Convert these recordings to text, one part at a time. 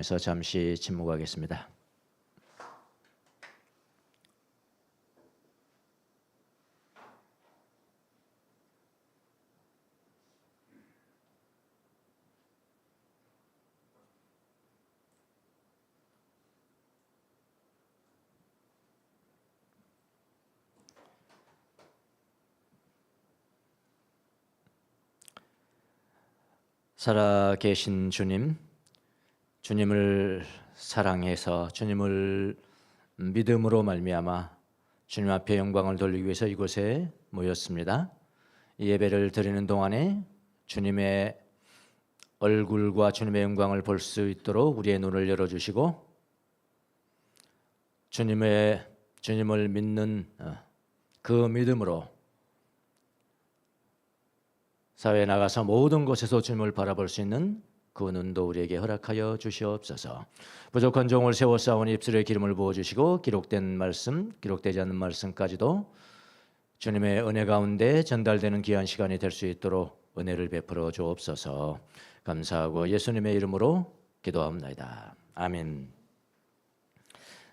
그래서 잠시 침묵하겠습니다. 살아계신 주님, 주님을 사랑해서 주님을 믿음으로 말미암아 주님 앞에 영광을 돌리기 위해서 이곳에 모였습니다. 이 예배를 드리는 동안에 주님의 얼굴과 주님의 영광을 볼 수 있도록 우리의 눈을 열어주시고 주님을 믿는 그 믿음으로 사회에 나가서 모든 곳에서 주님을 바라볼 수 있는 그 눈도 우리에게 허락하여 주시옵소서. 부족한 종을 세워 쌓은 입술에 기름을 부어주시고 기록된 말씀, 기록되지 않는 말씀까지도 주님의 은혜 가운데 전달되는 귀한 시간이 될 수 있도록 은혜를 베풀어 주옵소서. 감사하고 예수님의 이름으로 기도합니다. 아멘.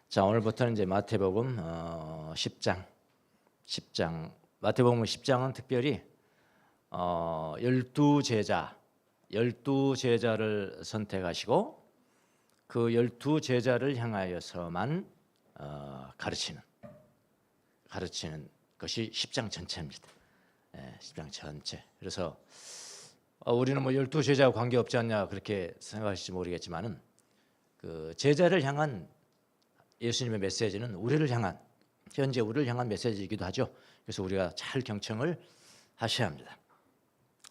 자, 오늘부터는 이제 마태복음 10장 마태복음 10장은 특별히 12제자를 선택하시고 그 12제자를 향하여서만 가르치는 것이 10장 전체입니다. 10장 전체. 그래서 우리는 뭐 12제자와 관계없지 않냐 그렇게 생각하실지 모르겠지만은 그 제자를 향한 예수님의 메시지는 현재 우리를 향한 메시지이기도 하죠. 그래서 우리가 잘 경청을 하셔야 합니다.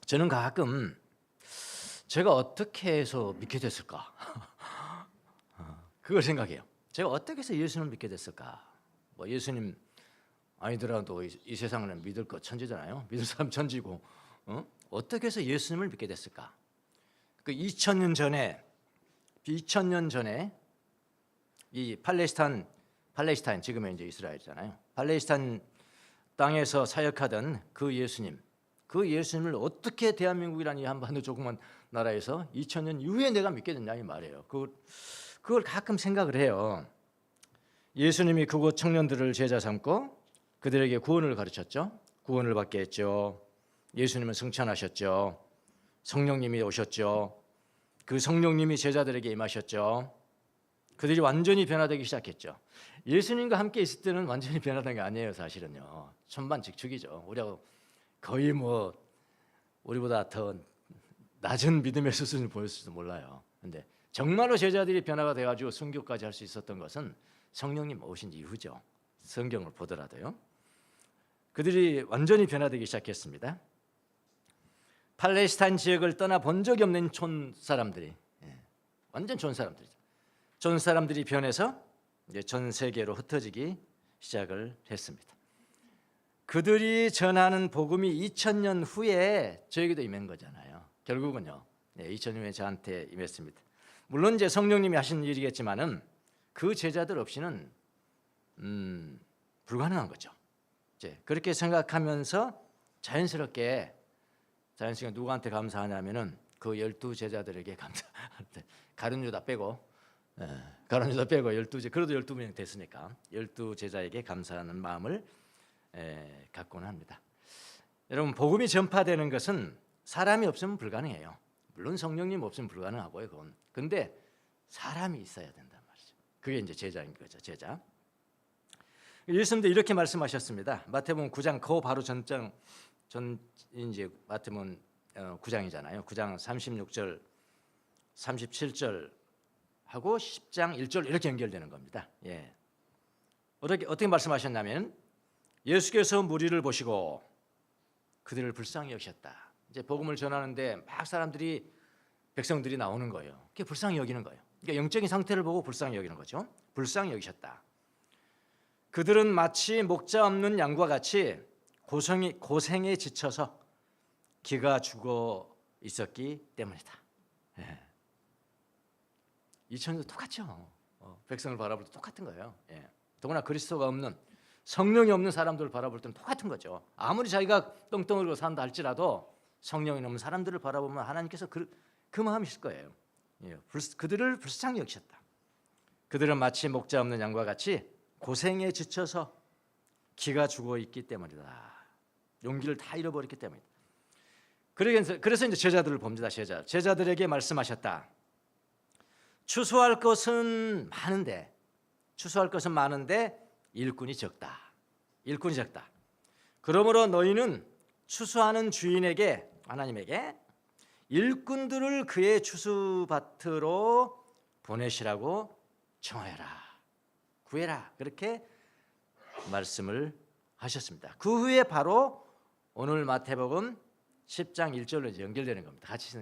저는 가끔 제가 어떻게 해서 믿게 됐을까? 그걸 생각해요. 제가 어떻게 해서 예수님을 믿게 됐을까? 뭐 예수님 아니더라도 이 세상은 믿을 것 천지잖아요. 믿을 사람 천지고 어떻게 해서 예수님을 믿게 됐을까? 그 2000년 전에 이 팔레스타인 지금은 이제 이스라엘이잖아요. 팔레스타인 땅에서 사역하던 그 예수님을 어떻게 대한민국이라는 이 한반도 조그만 나라에서 2000년 이후에 내가 믿게 됐냐 이 말이에요. 그걸 가끔 생각을 해요. 예수님이 그곳 청년들을 제자 삼고 그들에게 구원을 가르쳤죠. 구원을 받게 했죠. 예수님은 승천하셨죠. 성령님이 오셨죠. 그 성령님이 제자들에게 임하셨죠. 그들이 완전히 변화되기 시작했죠. 예수님과 함께 있을 때는 완전히 변화된 게 아니에요. 사실은요. 천반직축이죠. 우리하고 거의 뭐 우리보다 더 낮은 믿음의 수준을 보였을지도 몰라요. 그런데 정말로 제자들이 변화가 돼가지고 순교까지 할 수 있었던 것은 성령님 오신 이후죠. 성경을 보더라도요. 그들이 완전히 변화되기 시작했습니다. 팔레스타인 지역을 떠나 본 적이 없는 촌 사람들이, 완전 촌 사람들이죠. 촌 사람들이 변해서 이제 전 세계로 흩어지기 시작을 했습니다. 그들이 전하는 복음이 2000년 후에 저에게도 임한 거잖아요. 결국은요. 2000년 후에 저한테 임했습니다. 물론 이제 성령님이 하신 일이겠지만은 그 제자들 없이는 불가능한 거죠. 이제 그렇게 생각하면서 자연스럽게 누구한테 감사하냐면은 그 12제자들에게 감사하는데 가룟유다 빼고 12제 그래도 12명 됐으니까 12제자에게 감사하는 마음을 갖고는 합니다. 여러분 복음이 전파되는 것은 사람이 없으면 불가능해요. 물론 성령님 없으면 불가능하고요. 그건. 근데 사람이 있어야 된단 말이죠. 그게 이제 제자인 거죠. 제자. 예수님도 이렇게 말씀하셨습니다. 마태복음 9장 그 바로 전장 이제 마태복음 9장이잖아요. 9장 36절, 37절 하고 10장 1절 이렇게 연결되는 겁니다. 예. 어떻게 말씀하셨냐면 예수께서 무리를 보시고 그들을 불쌍히 여기셨다. 이제 복음을 전하는데 막 백성들이 나오는 거예요. 그게 불쌍히 여기는 거예요. 그러니까 영적인 상태를 보고 불쌍히 여기는 거죠. 불쌍히 여기셨다. 그들은 마치 목자 없는 양과 같이 고생에 지쳐서 기가 죽어 있었기 때문이다. 예. 2000년도 똑같죠. 백성을 바라볼 때 똑같은 거예요. 예. 더구나 그리스도가 없는 성령이 없는 사람들을 바라볼 때는 똑같은 거죠. 아무리 자기가 떵떵거리고 산다 할지라도 성령이 없는 사람들을 바라보면 하나님께서 그 마음이실 거예요. 그들을 불쌍히 여기셨다. 그들은 마치 목자 없는 양과 같이 고생에 지쳐서 기가 죽어 있기 때문이다. 용기를 다 잃어버렸기 때문이다. 그래서 이제 제자들을 봅니다. 제자들에게 말씀하셨다. 추수할 것은 많은데 일꾼이 적다. 그러므로 너희는 추수하는 주인에게, 하나님에게 일꾼들을 그의 추수밭으로 보내시라고 청하여라, 구해라, 그렇게 말씀을 하셨습니다. 그 후에 바로 오늘 마태복음 10장 1절로 연결되는 겁니다. 같이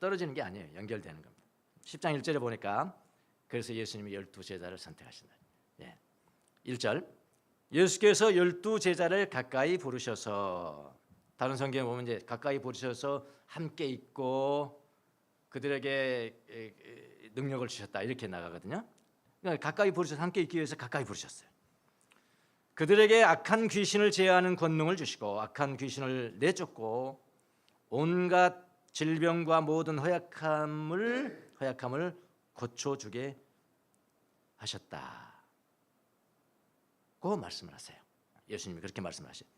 떨어지는 게 아니에요. 연결되는 겁니다. 10장 1절에 보니까 그래서 예수님이 12제자를 선택하신다. 1절, 예수께서 12제자를 가까이 부르셔서, 다른 성경에 보면 이제 가까이 부르셔서 함께 있고 그들에게 능력을 주셨다 이렇게 나가거든요. 그러니까 가까이 부르셔서 함께 있기 위해서 가까이 부르셨어요. 그들에게 악한 귀신을 제어하는 권능을 주시고 악한 귀신을 내쫓고 온갖 질병과 모든 허약함을 고쳐주게 하셨다고 말씀을 하세요. 예수님이 그렇게 말씀하셔요.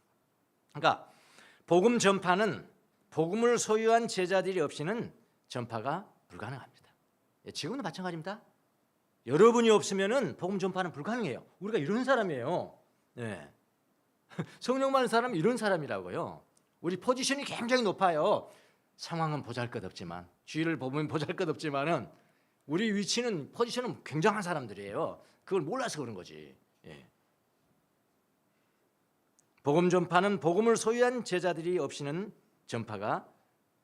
그러니까 복음 전파는 복음을 소유한 제자들이 없이는 전파가 불가능합니다. 지금도 마찬가지입니다. 여러분이 없으면은 복음 전파는 불가능해요. 우리가 이런 사람이에요. 성령 많은 사람은 이런 사람이라고요. 우리 포지션이 굉장히 높아요. 상황은 보잘것없지만, 주위를 보면 보잘것없지만은 우리 위치는, 포지션은 굉장한 사람들이에요. 그걸 몰라서 그런 거지. 복음 전파는 복음을 소유한 제자들이 없이는 전파가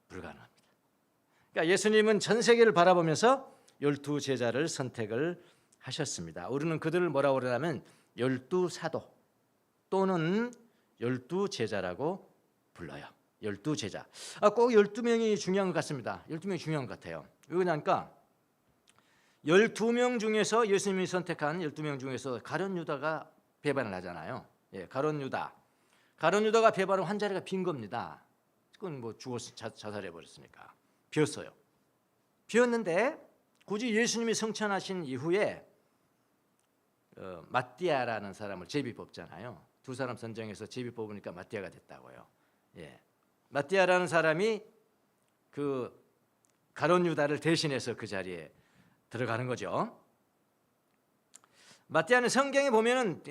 불가능합니다. 그러니까 예수님은 전 세계를 바라보면서 12제자를 선택을 하셨습니다. 우리는 그들을 뭐라고 그러냐면 12사도 또는 12제자라고 불러요. 12제자. 꼭 12명이 중요한 것 같습니다. 12명이 중요한 것 같아요. 왜 그러니까 12명 중에서, 예수님이 선택한 12명 중에서 가룟 유다가 배반을 하잖아요. 가룟 유다가 배반하면 한 자리가 빈 겁니다. 그건 뭐 죽어서 자살해 버렸으니까 비었어요. 비었는데 굳이 예수님이 승천하신 이후에 마띠아라는 사람을 제비 뽑잖아요. 두 사람 선정해서 제비 뽑으니까 마띠아가 됐다고요. 마띠아라는 사람이 그 가룟 유다를 대신해서 그 자리에 들어가는 거죠. 마띠아는 성경에 보면은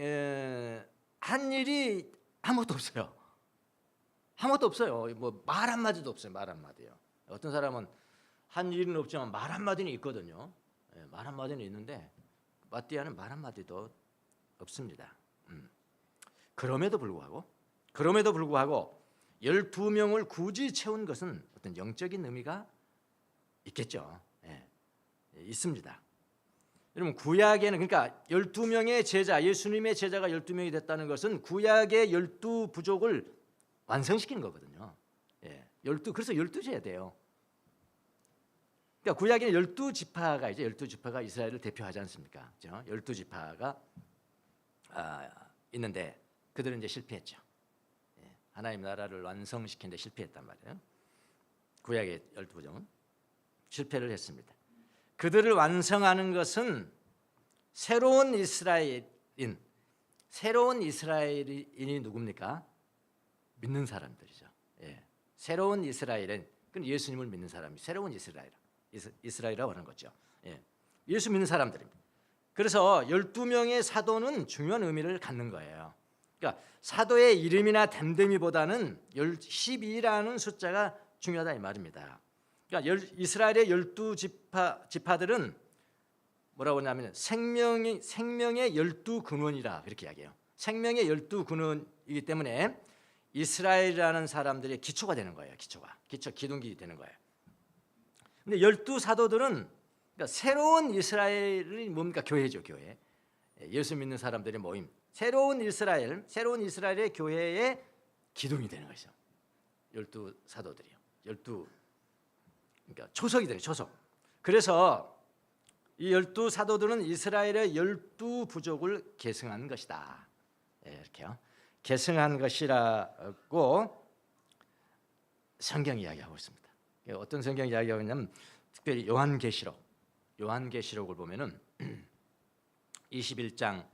한 일이 아무것도 없어요. 아무것도 없어요. 뭐 말 한마디도 없어요. 말 한마디요. 어떤 사람은 한 일은 없지만 말 한마디는 있거든요. 말 한마디는 있는데 마띠아는 말 한마디도 없습니다. 그럼에도 불구하고 12명을 굳이 채운 것은 어떤 영적인 의미가 있겠죠. 있습니다. 여러분, 구약에는, 그러니까 12명의 제자, 예수님의 제자가 12명이 됐다는 것은 구약의 12부족을 완성시키는 거거든요. 그래서 12제자예요. 그러니까 구약에는 12지파가 이제 12지파가 이스라엘을 대표하지 않습니까? 12지파가 있는데 그들은 이제 실패했죠. 하나님 나라를 완성시키는 데 실패했단 말이에요. 구약의 12부족은 실패를 했습니다. 그들을 완성하는 것은 새로운 이스라엘인이 누굽니까? 믿는 사람들이죠. 새로운 이스라엘은 그건 예수님을 믿는 사람이 새로운 이스라엘이라고 하는 거죠. 예수 믿는 사람들입니다. 그래서 12명의 사도는 중요한 의미를 갖는 거예요. 그러니까 사도의 이름이나 됨됨이보다는 12라는 숫자가 중요하다 이 말입니다. 그러니까 이스라엘의 12지파들은 뭐라고 하냐면 생명의 12근원이라 그렇게 이야기해요. 생명의 12근원이기 때문에 이스라엘이라는 사람들의 기초가 되는 거예요. 기둥기 되는 거예요. 근데 12사도들은 그러니까 새로운 이스라엘이 뭡니까? 교회죠, 교회. 예수 믿는 사람들의 모임. 새로운 이스라엘의 교회의 기둥이 되는 것이죠. 12사도들이요. 그러니까 초석이 되는 초석. 그래서 이 12사도들은 이스라엘의 12부족을 계승한 것이다. 이렇게요. 계승한 것이라고 성경이 이야기하고 있습니다. 어떤 성경이 이야기하고 있냐면 특별히 요한계시록을 보면은 21장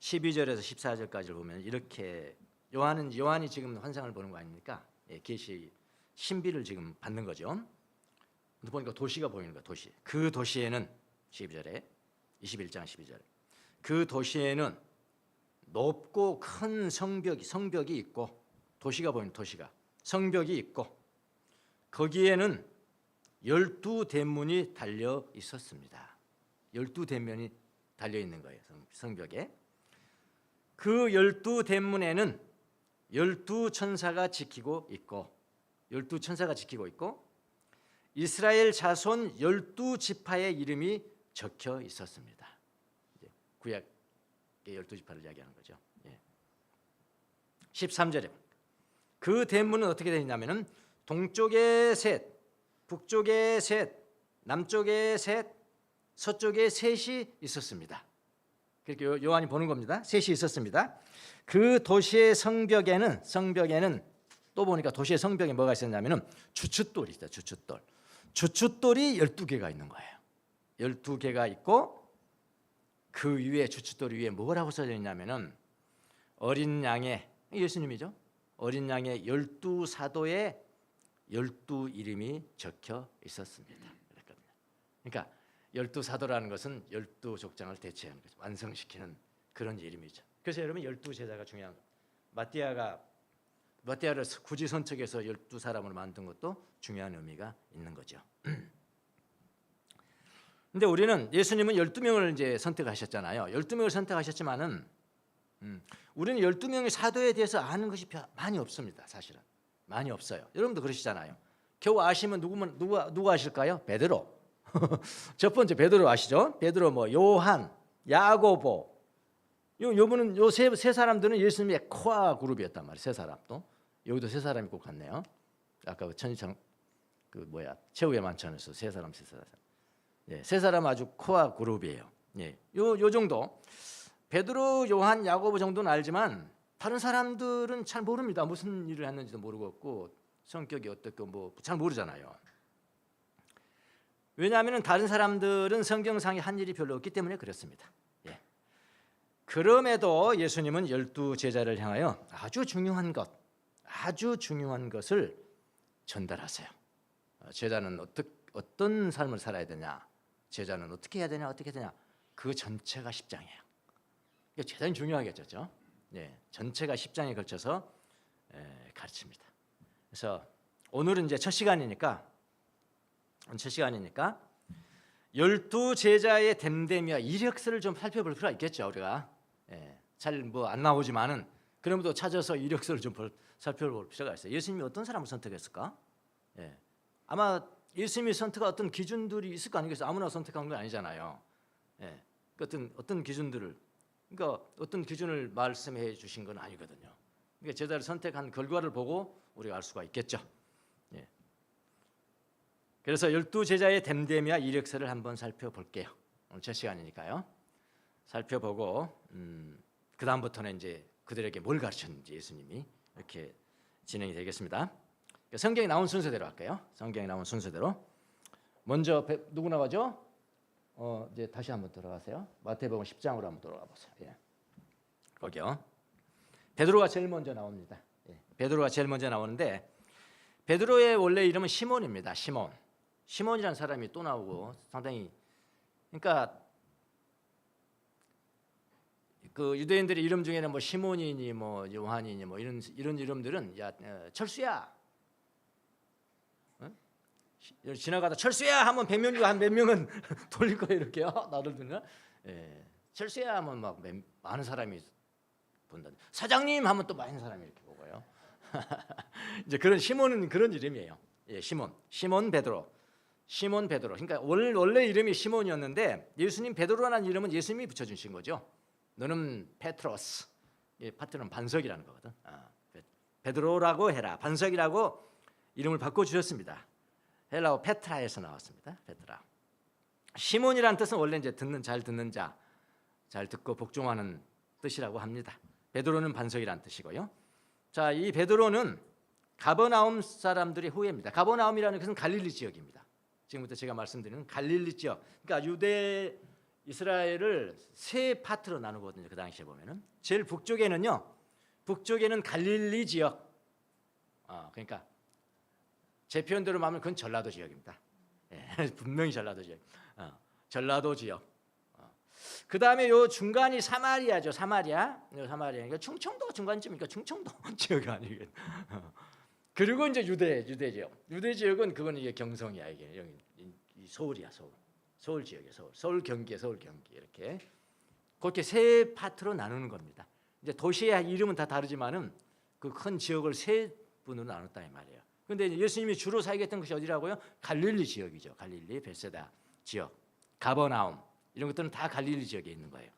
12절에서 14절까지를 보면 이렇게 요한이 지금 환상을 보는 거 아닙니까? 예, 계시 신비를 지금 받는 거죠. 보니까 도시가 보이는 거야. 도시. 그 도시에는 12절에 21장 12절. 그 도시에는 높고 큰 성벽이 있고 도시가 보이는 도시가 성벽이 있고 거기에는 12대문이 달려 있었습니다. 12대문이 달려 있는 거예요. 성벽에. 그 12대문에는 12천사가 지키고 있고 이스라엘 자손 12지파의 이름이 적혀 있었습니다. 구약의 12지파를 이야기하는 거죠. 13절에 그 대문은 어떻게 되어 있냐면은 동쪽에 셋, 북쪽에 셋, 남쪽에 셋, 서쪽에 셋이 있었습니다. 그렇게 요한이 보는 겁니다. 셋이 있었습니다. 그 도시의 성벽에는 또 보니까 도시의 성벽에 뭐가 있었냐면은 주춧돌이 있다. 주춧돌이 12개가 있는 거예요. 12개가 있고 그 위에 주춧돌 위에 뭐라고 써져 있냐면은 어린 양의 예수님이죠. 어린 양의 12사도의 12이름이 적혀 있었습니다. 그랬거든요. 그러니까 12사도라는 것은 12족장을 대체하는 거죠. 완성시키는 그런 이름이죠. 그래서 여러분 12제자가 중요한 거예요. 마띠아를 굳이 선택해서 12사람을 만든 것도 중요한 의미가 있는 거죠. 근데 우리는 예수님은 12명을 이제 선택하셨잖아요. 12명을 선택하셨지만은 우리는 12명의 사도에 대해서 아는 것이 많이 없습니다. 사실은 많이 없어요. 여러분도 그러시잖아요. 겨우 아시면 누구 아실까요? 베드로. 첫 번째 베드로 아시죠? 베드로 뭐 요한, 야고보. 요분은 요 세 사람들은 예수님의 코아 그룹이었단 말이에요. 세 사람도. 여기도 세 사람이 꼭 같네요. 아까 그 천지창 최후의 만찬에서 세 사람. 예, 세 사람 아주 코아 그룹이에요. 예, 요 정도. 베드로, 요한, 야고보 정도는 알지만 다른 사람들은 잘 모릅니다. 무슨 일을 했는지도 모르겠고 성격이 어떻고 뭐 잘 모르잖아요. 왜냐하면 다른 사람들은 성경상에 한 일이 별로 없기 때문에 그렇습니다. 예. 그럼에도 예수님은 12제자를 향하여 아주 중요한 것을 전달하세요. 제자는 어떤 삶을 살아야 되냐, 제자는 어떻게 해야 되냐, 그 전체가 10장이에요. 제자는 중요하겠죠. 예, 전체가 10장에 걸쳐서 가르칩니다. 그래서 오늘은 이제 첫 시간이니까 12제자의 됨됨이와 이력서를 좀 살펴볼 필요가 있겠죠. 우리가 잘 뭐 안 나오지만은 그럼에도 찾아서 이력서를 좀 살펴볼 필요가 있어요. 예수님이 어떤 사람을 선택했을까? 아마 예수님이 선택한 어떤 기준들이 있을 거 아니겠어요? 아무나 선택한 건 아니잖아요. 어떤 기준들을, 그러니까 어떤 기준을 말씀해 주신 건 아니거든요. 그러니까 제자를 선택한 결과를 보고 우리가 알 수가 있겠죠. 그래서 12제자의 됨됨이와 이력서를 한번 살펴볼게요. 오늘 첫 시간이니까요. 살펴보고 그 다음부터는 이제 그들에게 뭘 가르쳤는지 예수님이 이렇게 진행이 되겠습니다. 성경에 나온 순서대로 할게요. 성경에 나온 순서대로. 먼저 누구 나가죠? 이제 다시 한번 들어가세요. 마태복음 10장으로 한번 돌아가 보세요. 예. 거기요. 베드로가 제일 먼저 나옵니다. 베드로가 제일 먼저 나오는데 베드로의 원래 이름은 시몬입니다. 시몬이라는 사람이 또 나오고 상당히, 그러니까 그 유대인들의 이름 중에는 뭐 시몬이니 뭐 요한이니 뭐 이런 이름들은 철수야. 지나가다 철수야 하면 100명 중에 한 몇 명은 돌릴 거예요. 이렇게요. 나를 듣나? 철수야 하면 막 많은 사람이 본다. 사장님 하면 또 많은 사람이 이렇게 보고요. 이제 그런 시몬은 그런 이름이에요. 시몬 베드로. 그러니까 원래 이름이 시몬이었는데 예수님 베드로라는 이름은 예수님이 붙여주신 거죠. 너는 페트로스. 파트는 반석이라는 거거든. 베드로라고 해라. 반석이라고 이름을 바꿔주셨습니다. 헬라어 페트라에서 나왔습니다. 페트라. 시몬이라는 뜻은 원래 이제 잘 듣는 자, 잘 듣고 복종하는 뜻이라고 합니다. 베드로는 반석이라는 뜻이고요. 자, 이 베드로는 가버나움 사람들의 후예입니다. 가버나움이라는 것은 갈릴리 지역입니다. 지금부터 제가 말씀드리는 갈릴리 지역. 그러니까 유대 이스라엘을 세 파트로 나누거든요. 그 당시에 보면은 제일 북쪽에는 갈릴리 지역. 그러니까 제 표현대로 말하면 그건 전라도 지역입니다. 예, 분명히 전라도 지역. 전라도 지역. 그 다음에 요 중간이 사마리아죠. 사마리아. 그러니까 충청도가 중간쯤이니까 충청도 지역이 아니겠. 그리고 이제 유대 지역. 유대 지역은 그건 이게 경성이야. 이게 이 서울이야. 서울 지역이야. 서울 경기 이렇게 그렇게 세 파트로 나누는 겁니다. 이제 도시의 이름은 다 다르지만은 그 큰 지역을 세 분으로 나눴다 이 말이에요. 근데 예수님이 주로 살겠던 것이 어디라고요? 갈릴리 지역이죠. 갈릴리, 벳세다 지역, 가버나움 이런 것들은 다 갈릴리 지역에 있는 거예요.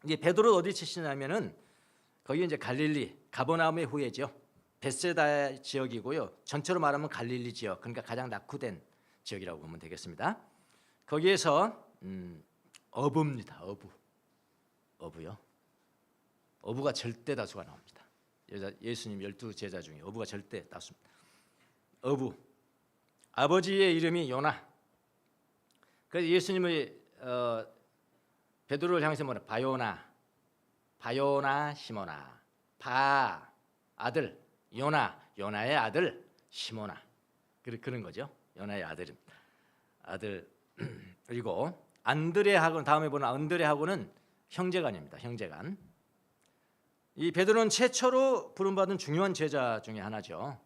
이제 베드로 어디 치시냐면은 거기 이제 갈릴리, 가버나움의 후예죠. 벳세다 지역이고요. 전체로 말하면 갈릴리 지역, 그러니까 가장 낙후된 지역이라고 보면 되겠습니다. 거기에서 어부입니다. 어부요. 어부가 절대 다수가 나옵니다. 예수님 12제자 중에 어부가 절대 다수입니다. 어부. 아버지의 이름이 요나. 그래서 예수님의 베드로를 향해서 뭐라? 바요나 시모나. 바 아들 요나의 아들 시모나. 그런 거죠. 요나의 아들. 그리고 안드레하고 다음에 보는 안드레하고는 형제간입니다. 형제간. 이 베드로는 최초로 부름받은 중요한 제자 중에 하나죠.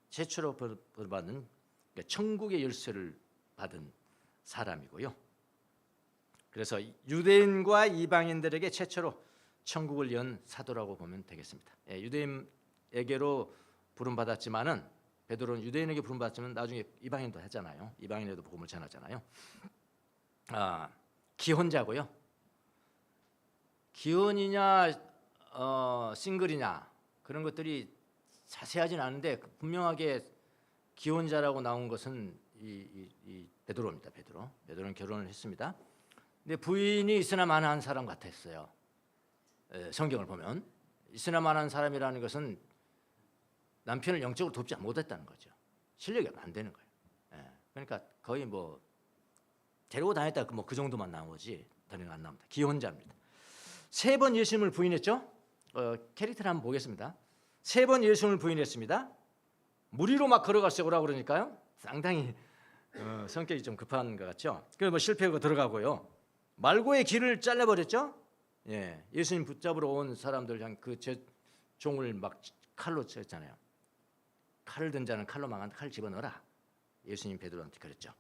최초로 부름받은 천국의 열쇠를 받은 사람이고요. 그래서 유대인과 이방인들에게 최초로 천국을 연 사도라고 보면 되겠습니다. 유대인에게로 부름받았지만은 베드로는 유대인에게 부름받았지만 나중에 이방인도 했잖아요. 이방인에도 복음을 전하잖아요. 기혼자고요. 기혼이냐 싱글이냐 그런 것들이 자세하진 않은데 분명하게 기혼자라고 나온 것은 이 베드로입니다. 베드로는 결혼을 했습니다. 근데 부인이 있으나 마나한 사람 같았어요. 성경을 보면 있으나 마나한 사람이라는 것은 남편을 영적으로 돕지 못했다는 거죠. 실력이 안 되는 거예요. 그러니까 거의 뭐 데리고 다녔다 그 정도만 나오지 더는 안 나옵니다. 기혼자입니다. 3번 예수님을 부인했죠. 캐릭터를 한번 보겠습니다. 3번 예수님을 부인했습니다. 무리로 막 걸어갔어요. 오라고 그러니까요. 상당히 성격이 좀 급한 것 같죠. 그래서 실패하고 들어가고요. 말고의 길을 잘라버렸죠. 예수님 붙잡으러 온 사람들 향 그 종을 막 칼로 쳤잖아요. 칼을 든 자는 칼로 망한다. 칼 집어넣어라. 예수님 베드로한테 그랬죠.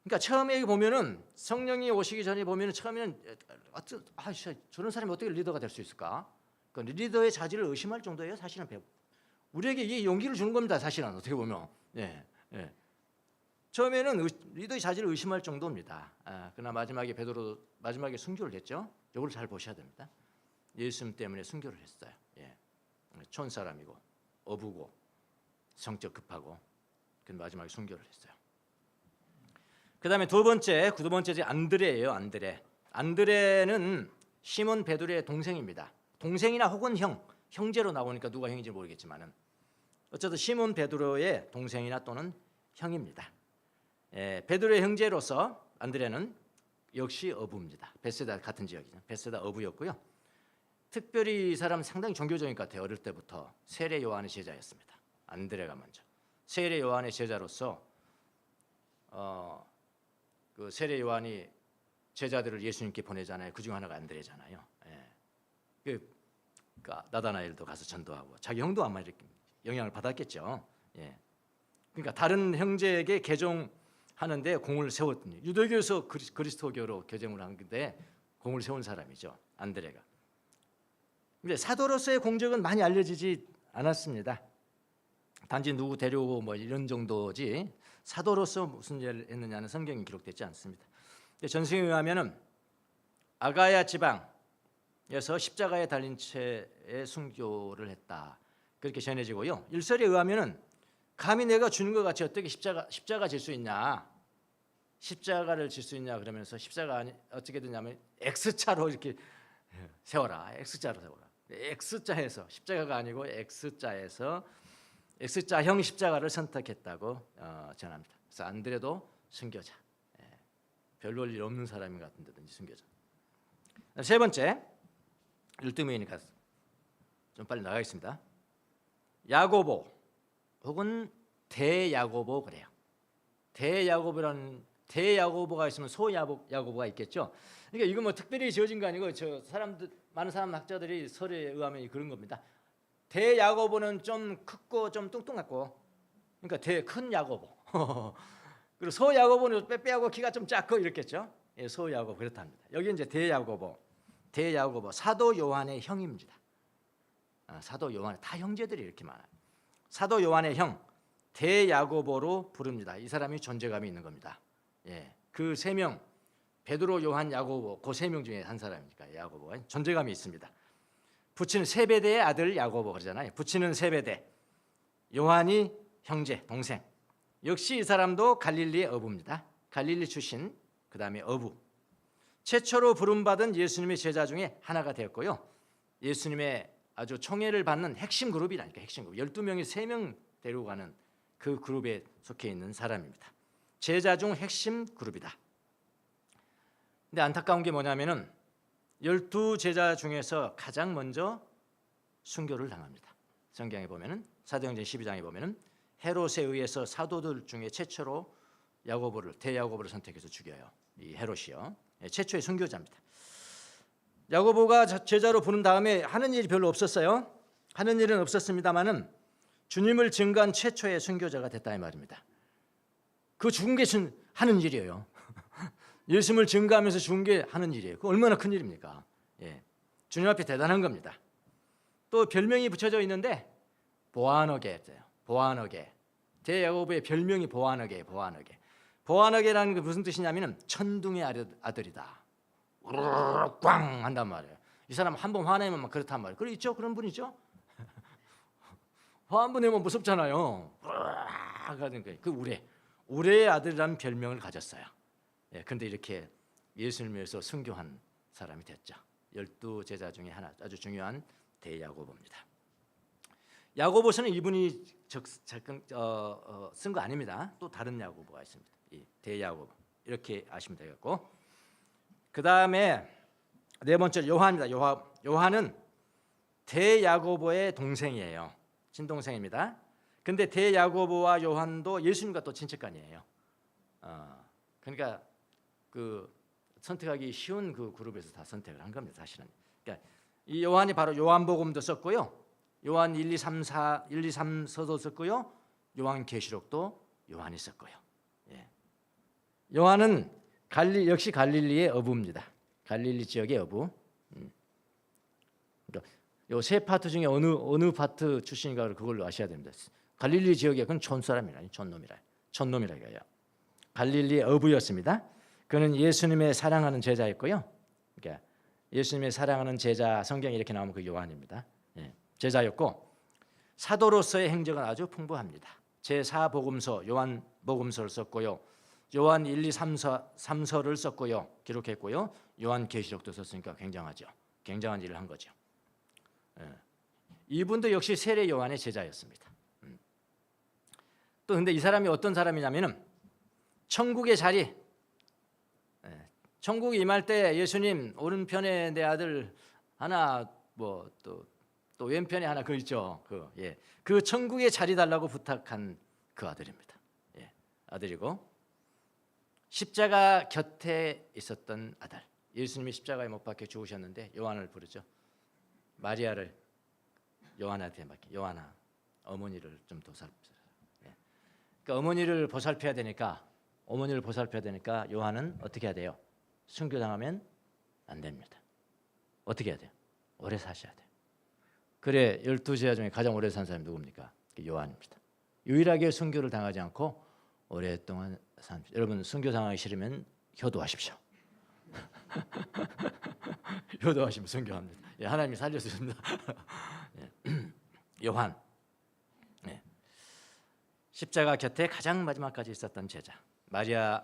그러니까 처음에 보면은 성령이 오시기 전에 보면은 처음에는 저런 사람이 어떻게 리더가 될 수 있을까? 그 리더의 자질을 의심할 정도예요. 사실은 우리에게 이 용기를 주는 겁니다. 사실은 어떻게 보면 처음에는 리더의 자질을 의심할 정도입니다. 그러나 마지막에 순교를 했죠. 이걸 잘 보셔야 됩니다. 예수님 때문에 순교를 했어요. 촌 사람이고 어부고 성격 급하고 그 마지막에 순교를 했어요. 그다음에 두 번째 안드레예요. 안드레는 시몬 베드로의 동생입니다. 동생이나 혹은 형제로 나오니까 누가 형인지 모르겠지만은 어쨌든 시몬 베드로의 동생이나 또는 형입니다. 베드로의 형제로서 안드레는 역시 어부입니다. 벳세다 같은 지역이죠. 벳세다 어부였고요. 특별히 이 사람 상당히 종교적인 것 같아요. 어릴 때부터 세례 요한의 제자였습니다. 안드레가 먼저 세례 요한의 제자로서 그 세례 요한이 제자들을 예수님께 보내잖아요. 그중 하나가 안드레잖아요. 그러니까 나다나엘도 가서 전도하고 자기 형도 아마 이렇게 영향을 받았겠죠. 그러니까 다른 형제에게 개종하는데 공을 세웠더니 유대교에서 그리스도교로 개종을 한 건데 공을 세운 사람이죠. 안드레가. 근데 사도로서의 공적은 많이 알려지지 않았습니다. 단지 누구 데려오고 뭐 이런 정도지 사도로서 무슨 일을 했느냐는 성경이 기록되지 않습니다. 전승에 의하면은 아가야 지방에서 십자가에 달린 채에 순교를 했다. 그렇게 전해지고요. 일설에 의하면은 감히 내가 주는 것 같이 어떻게 십자가 질 수 있냐? 십자가를 질 수 있냐 그러면서 십자가 어떻게 되냐면 X자로 이렇게 세워라. X자로 세워라. X자에서 십자가가 아니고 X자에서 X자형 십자가를 선택했다고 전합니다. 박사 안드레도 순교자. 별로 할 일 없는 사람인 것 같은데든지 순교자. 세 번째, 12명이니까 좀 빨리 나가겠습니다. 야고보 혹은 대야고보 그래요. 대야고보가 있으면 소야고보가 있겠죠. 그러니까 이거 뭐 특별히 지어진 거 아니고 저 사람들 많은 사람 학자들이 설에 의하면 그런 겁니다. 대야고보는 좀 크고 좀 뚱뚱하고, 그러니까 큰 야고보. 그리고 소야고보는 빼빼하고 키가 좀 작고 이렇겠죠. 예, 소야고보 그렇답니다. 여기 이제 대야고보 사도 요한의 형입니다. 사도 요한의 다 형제들이 이렇게 많아요. 사도 요한의 형 대야고보로 부릅니다. 이 사람이 존재감이 있는 겁니다. 예, 그 세 명 베드로, 요한, 야고보 그 세 명 중에 한 사람이니까 야고보가 존재감이 있습니다. 부친은 세베대의 아들 야고보 그러잖아요. 부친은 세베대, 요한이 형제 동생. 역시 이 사람도 갈릴리의 어부입니다. 갈릴리 출신, 그 다음에 어부. 최초로 부름받은 예수님의 제자 중에 하나가 되었고요. 예수님의 아주 총애를 받는 핵심 그룹이라니까. 핵심 그룹 12명이 3명 데리고 가는 그 그룹에 속해 있는 사람입니다. 제자 중 핵심 그룹이다. 근데 안타까운 게 뭐냐면은 12제자 중에서 가장 먼저 순교를 당합니다. 성경에 보면은 사도행전 12장에 보면은 헤롯에 의해서 사도들 중에 최초로 대야고보를 선택해서 죽여요. 이 헤롯이요. 최초의 순교자입니다. 야고보가 제자로 부른 다음에 하는 일이 별로 없었어요. 하는 일은 없었습니다만은 주님을 증거한 최초의 순교자가 됐다 이 말입니다. 그 죽은 게 하는 일이에요. 예수님을 증거하면서 죽은 게 하는 일이에요. 그 얼마나 큰 일입니까? 예. 주님 앞에 대단한 겁니다. 또 별명이 붙여져 있는데 보아너게예요. 보아너게. 대야고보의 별명이 보아너게예요. 보아너게라는 게 무슨 뜻이냐면은 천둥의 아들이다. 꽝 한단 말이에요. 이 사람 한 번 화내면 막 그렇단 말이에요. 그래 있죠? 그런 분 있죠? 화 한 번 내면 무섭잖아요. 그 우레의 아들이라는 별명을 가졌어요. 예, 근데 이렇게 예수님을 위해서 순교한 사람이 됐죠. 12제자 중에 하나, 아주 중요한 대야고보입니다. 야고보서는 이분이 쓴 거 아닙니다. 또 다른 야고보가 있습니다. 이 대야고보 이렇게 아시면 되겠고, 그 다음에 네 번째 요한입니다. 요한은 대야고보의 동생이에요. 친동생입니다. 근데 대야고보와 요한도 예수님과 또 친척간이에요. 그러니까 그 선택하기 쉬운 그 그룹에서 다 선택을 한 겁니다. 사실은. 그러니까 이 요한이 바로 요한복음도 썼고요. 요한 1, 2, 3 서도 썼고요. 요한계시록도 요한이 썼고요. 예. 요한은 역시 갈릴리의 어부입니다. 갈릴리 지역의 어부. 요 세 파트 중에 어느 파트 출신인가 그걸로 아셔야 됩니다. 갈릴리 지역에 그건 촌사람이라, 촌놈이라 이거예요. 갈릴리의 어부였습니다. 그는 예수님의 사랑하는 제자였고요. 그러니까 예수님의 사랑하는 제자, 성경에 이렇게 나오면 그 요한입니다. 예, 제자였고 사도로서의 행적은 아주 풍부합니다. 제4복음서 요한복음서를 썼고요. 요한 1, 2, 3서를 썼고요. 기록했고요. 요한계시록도 썼으니까 굉장하죠. 굉장한 일을 한 거죠. 예. 이분도 역시 세례 요한의 제자였습니다. 또 근데 이 사람이 어떤 사람이냐면은 천국의 자리, 천국이 임할 때 예수님 오른편에 내 아들 하나, 뭐 또 왼편에 하나 그 있죠. 그 천국의 자리 달라고 부탁한 그 아들입니다. 예, 아들이고 십자가 곁에 있었던 아들. 예수님이 십자가에 못 박혀 죽으셨는데 요한을 부르죠. 마리아를 요한한테 맡겨. 요한아, 어머니를 좀 보살펴. 예. 그러니까 어머니를 보살펴야 되니까 요한은 어떻게 해야 돼요? 순교당하면 안 됩니다. 어떻게 해야 돼요? 오래 사셔야 돼요. 그래 12제자 중에 가장 오래 산 사람이 누굽니까? 요한입니다. 유일하게 순교를 당하지 않고 오랫동안 삽니다. 여러분 순교 당하기 싫으면 효도하십시오. 효도하시면 순교합니다. 예, 하나님이 살려주십니다. 예. 요한, 예. 십자가 곁에 가장 마지막까지 있었던 제자 마리아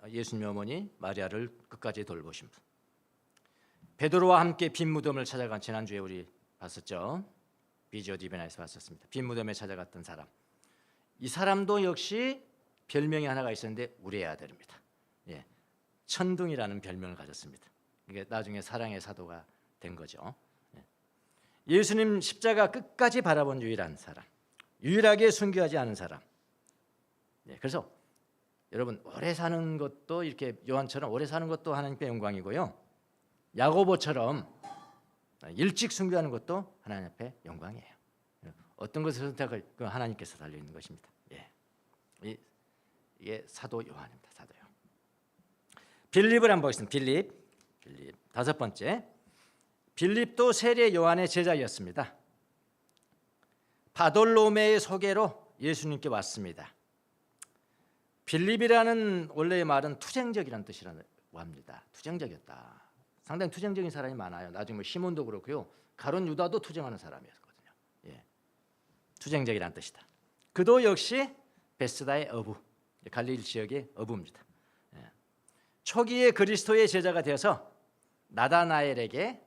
예수님의 어머니 마리아를 끝까지 돌보신 분. 베드로와 함께 빈 무덤을 찾아간 지난주에 우리 봤었죠. 비지오 디베나에서 봤었습니다. 빈 무덤에 찾아갔던 사람. 이 사람도 역시 별명이 하나가 있었는데 우레의 아들입니다. 예, 천둥이라는 별명을 가졌습니다. 이게 나중에 사랑의 사도가 된 거죠. 예수님 십자가 끝까지 바라본 유일한 사람, 유일하게 순교하지 않은 사람. 그래서 여러분 오래 사는 것도 이렇게 요한처럼 오래 사는 것도 하나님께 영광이고요. 야고보처럼 일찍 순교하는 것도 하나님 앞에 영광이에요. 어떤 것을 선택할 그 하나님께서 달려 있는 것입니다. 이게 사도 요한입니다. 사도요. 빌립을 한번 보겠습니다. 빌립 다섯 번째. 빌립도 세례 요한의 제자였습니다. 바돌로메의 소개로 예수님께 왔습니다. 빌립이라는 원래의 말은 투쟁적이라는 뜻이라고 합니다. 투쟁적이었다. 상당히 투쟁적인 사람이 많아요. 나중에 뭐 시몬도 그렇고요. 가룟 유다도 투쟁하는 사람이었거든요. 투쟁적이라는 뜻이다. 그도 역시 베스다의 어부, 갈릴리 지역의 어부입니다. 초기에 그리스도의 제자가 되어서 나다나엘에게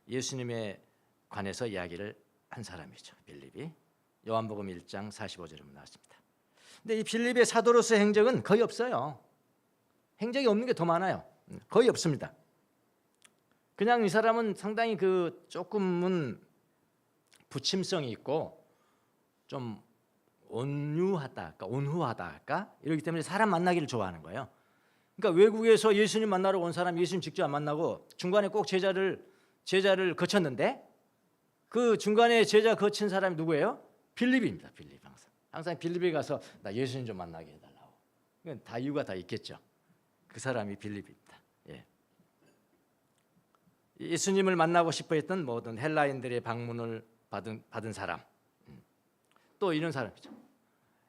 예수님에 관해서 이야기를 한 사람이죠. 빌립이 요한복음 1장 45절에 나왔습니다. 근데 이 빌립의 사도로서의 행적은 거의 없어요. 행적이 없는 게 더 많아요. 거의 없습니다. 그냥 이 사람은 상당히 그 조금은 부침성이 있고 좀 온유하다 할까, 온후하다 할까, 이러기 때문에 사람 만나기를 좋아하는 거예요. 그러니까 외국에서 예수님 만나러 온 사람 예수님 직접 안 만나고 중간에 꼭 제자를 거쳤는데 그 중간에 제자 거친 사람이 누구예요? 빌립입니다. 빌립 항상 빌립에 가서 나 예수님 좀 만나게 해달라고. 이건 다 이유가 다 있겠죠. 그 사람이 빌립입니다. 예수님을 만나고 싶어했던 모든 헬라인들의 방문을 받은 사람. 또 이런 사람이죠.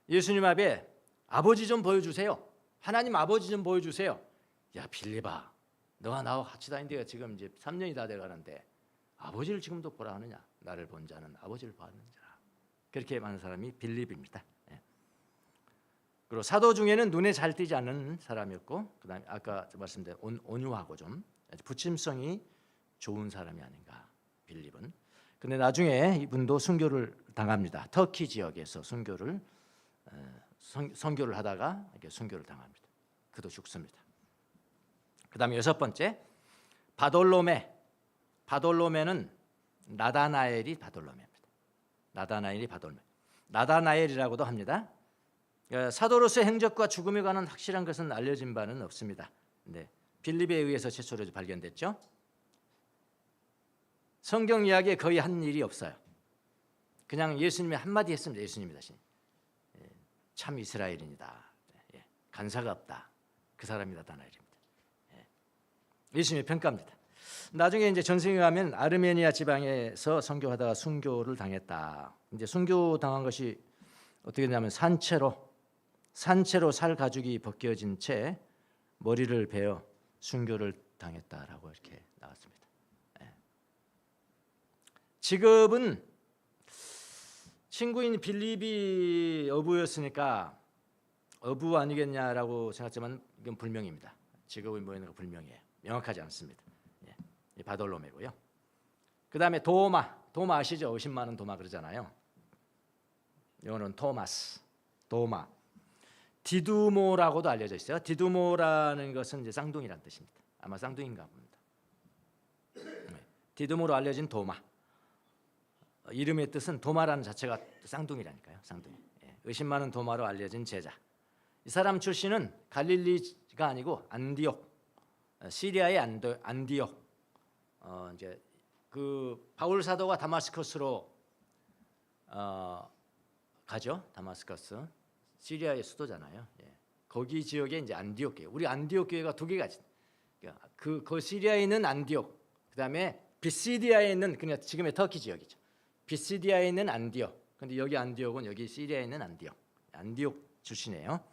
예수님 앞에 아버지 좀 보여주세요. 하나님 아버지 좀 보여주세요. 야 빌립아, 너가 나와 같이 다닌 데가 지금 이제 3년이 다 돼가는데 아버지를 지금도 보라 하느냐? 나를 본 자는 아버지를 봤는 자라. 그렇게 많은 사람이 빌립입니다. 그리고 사도 중에는 눈에 잘 띄지 않는 사람이었고, 그다음에 아까 말씀드린 온유하고 좀 부침성이 좋은 사람이 아닌가 빌립은. 근데 나중에 이분도 순교를 당합니다. 터키 지역에서 선교를 하다가 이렇게 순교를 당합니다. 그도 죽습니다. 그다음에 여섯 번째 바돌로메는 나다나엘이 바돌로메입니다. 나다나엘이라고도 합니다. 사도로서의 행적과 죽음에 관한 확실한 것은 알려진 바는 없습니다. 네, 빌립에 의해서 최초로 발견됐죠. 성경 이야기에 거의 한 일이 없어요. 그냥 예수님이 한마디 했습니다. 예수님이 다시 참 이스라엘인이다. 간사가 없다. 그 사람이 나다나엘입니다. 예수님의 평가입니다. 나중에 이제 전승에 가면 아르메니아 지방에서 선교하다가 순교를 당했다. 이제 순교 당한 것이 어떻게 되냐면 산채로 살 가죽이 벗겨진 채 머리를 베어 순교를 당했다라고 이렇게 나왔습니다. 직업은 친구인 빌립이 어부였으니까 어부 아니겠냐라고 생각했지만 이건 불명입니다. 직업이 뭐였는가 불명이에요. 명확하지 않습니다. 바돌로메고요. 그 다음에 도마 아시죠? 의심 많은 도마 그러잖아요. 이거는 토마스, 도마. 디두모라고도 알려져 있어요. 디두모라는 것은 이제 쌍둥이란 뜻입니다. 아마 쌍둥이인가 봅니다. 디두모로 알려진 도마. 이름의 뜻은 도마라는 자체가 쌍둥이라니까요. 쌍둥이. 의심 많은 도마로 알려진 제자. 이 사람 출신은 갈릴리가 아니고 안디옥, 시리아의 안디옥. 이제 그 바울 사도가 다마스커스로 가죠. 다마스커스 시리아의 수도잖아요. 거기 지역에 이제 안디옥 교회. 우리 안디옥 교회가 두 개가 있어요. 그 시리아에 있는 안디옥, 그다음에 비시디아에 있는 그냥 지금의 터키 지역이죠. 비시디아에 있는 안디옥. 근데 여기 안디옥은 여기 시리아에 있는 안디옥 출신이에요.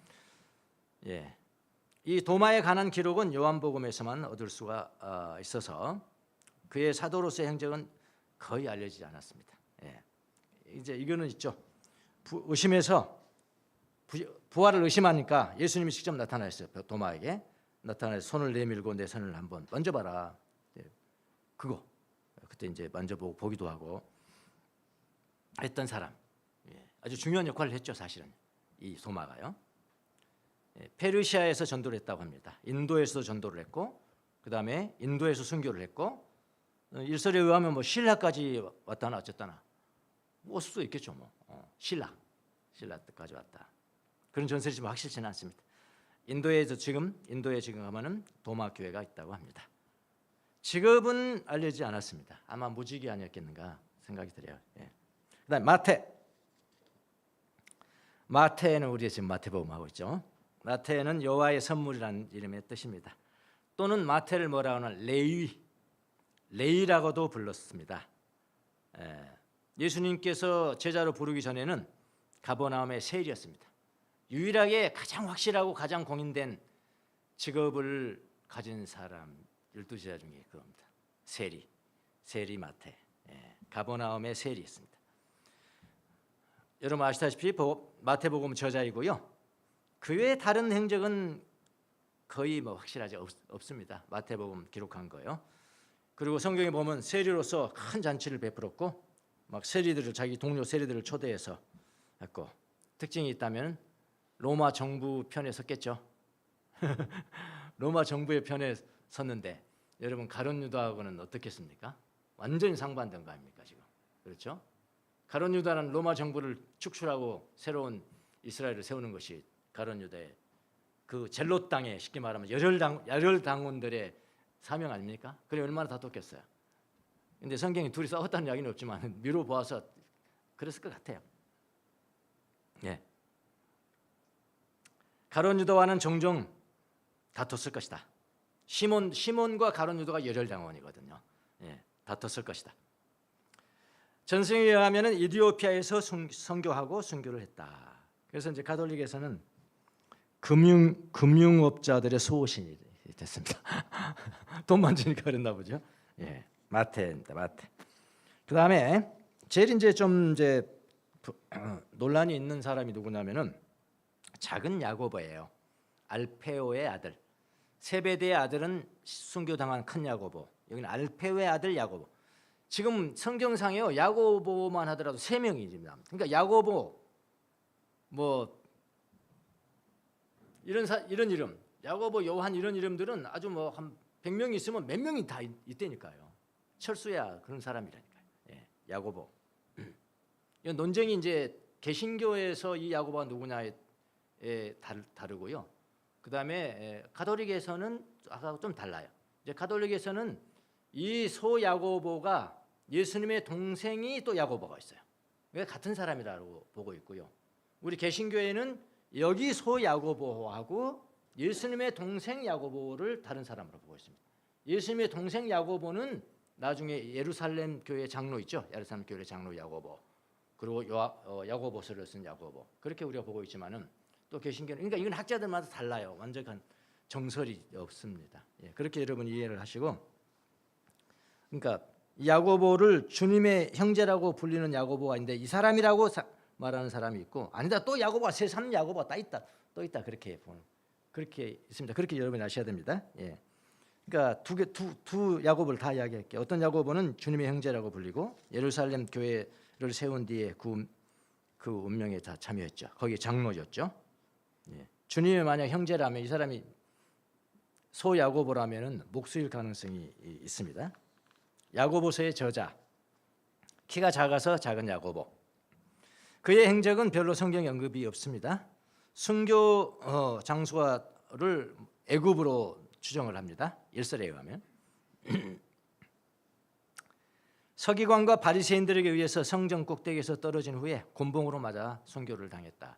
이 도마에 관한 기록은 요한복음에서만 얻을 수가 있어서 그의 사도로서의 행적은 거의 알려지지 않았습니다. 이제 이거는 있죠. 의심해서 부활을 의심하니까 예수님이 직접 나타나셨어요. 도마에게 나타나서 손을 내밀고 내 손을 한번 만져봐라. 그거 그때 이제 만져보고 보기도 하고 했던 사람. 아주 중요한 역할을 했죠. 사실은 이 소마가요. 페르시아에서 전도를 했다고 합니다. 인도에서도 전도를 했고, 그 다음에 인도에서 순교를 했고, 일설에 의하면 뭐 신라까지 왔다나 어쨌다나 올 수도 있겠죠. 뭐 신라까지 왔다. 그런 전설이 좀 확실치는 않습니다. 인도에 지금 가면은 도마 교회가 있다고 합니다. 직업은 알려지지 않았습니다. 아마 무직이 아니었겠는가 생각이 들어요. 그다음 마태는 우리 지금 마태복음 하고 있죠. 마태는 여호와의 선물이라는 이름의 뜻입니다. 또는 마태를 뭐라고 하나 레위라고도 불렀습니다. 예수님께서 제자로 부르기 전에는 가버나움의 세리였습니다. 유일하게 가장 확실하고 가장 공인된 직업을 가진 사람 12제자 중에 그겁니다. 세리 마태. 가버나움의 세리였습니다. 여러분 아시다시피 마태복음 저자이고요. 그 외에 다른 행적은 거의 뭐 확실하지 없습니다. 마태복음 기록한 거요. 그리고 성경에 보면 세리로서 큰 잔치를 베풀었고, 막 자기 동료 세리들을 초대해서 했고, 특징이 있다면 로마 정부 편에 섰겠죠. 로마 정부의 편에 섰는데 여러분 가룟 유다하고는 어떻겠습니까? 완전히 상반된 거 아닙니까 지금? 그렇죠? 가룟 유다는 로마 정부를 축출하고 새로운 이스라엘을 세우는 것이 가룟 유다의 그 젤롯 땅에 쉽게 말하면 열혈 당원들의 사명 아닙니까? 그래 얼마나 다퉜겠어요. 근데 성경이 둘이 싸웠다는 이야기는 없지만 미루 보아서 그랬을 것 같아요. 가룟 유다와는 종종 다퉜을 것이다. 시몬과 가룟 유다가 열혈 당원이거든요. 다퉜을 것이다. 전승에 의하면 이디오피아에서 선교하고 순교를 했다. 그래서 이제 가톨릭에서는 금융업자들의 수호신이 됐습니다. 돈 많으니까 그랬나 보죠. 마태입니다. 마태. 그 다음에 제일 이제 논란이 있는 사람이 누구냐면은 작은 야고보예요. 알페오의 아들. 세베대의 아들은 순교당한 큰 야고보. 여기는 알페오의 아들 야고보. 지금 성경상에요. 야고보만 하더라도 3명입니다. 그러니까 야고보 뭐 이런 이름, 야고보, 요한 이런 이름들은 아주 뭐 한 100명이 있으면 몇 명이 다 있다니까요. 철수야 그런 사람이라니까요. 야고보. 이 논쟁이 이제 개신교에서 이 야고보가 누구냐에 다르고요. 그 다음에 가톨릭에서는 아까 좀 달라요. 이제 가톨릭에서는 이 소 야고보가 예수님의 동생이 또 야고보가 있어요. 그러니까 같은 사람이라고 보고 있고요. 우리 개신교회는 여기 소 야고보하고 예수님의 동생 야고보를 다른 사람으로 보고 있습니다. 예수님의 동생 야고보는 나중에 예루살렘 교회 장로 있죠. 예루살렘 교회 장로 야고보. 그리고 야고보서를 쓴 야고보. 그렇게 우리가 보고 있지만은 또 개신교는 그러니까 이건 학자들마다 달라요. 완전한 정설이 없습니다. 그렇게 여러분 이해를 하시고, 그러니까 야고보를 주님의 형제라고 불리는 야고보가 있는데 이 사람이라고 말하는 사람이 있고, 아니다 또 야고보가 세3 야고보가 또 있다 그렇게 있습니다. 그렇게 여러분이 아셔야 됩니다. 그러니까 두 야고보를 다 이야기할게요. 어떤 야고보는 주님의 형제라고 불리고 예루살렘 교회를 세운 뒤에 그 운명에 다 참여했죠. 거기 장로였죠. 주님의 만약 형제라면 이 사람이 소 야고보라면은 목수일 가능성이 있습니다. 야고보서의 저자, 키가 작아서 작은 야고보. 그의 행적은 별로 성경에 언급이 없습니다. 순교 장소를 애굽으로 추정을 합니다. 일설에 의하면. 서기관과 바리새인들에게 의해서 성전 꼭대기에서 떨어진 후에 곤봉으로 맞아 순교를 당했다.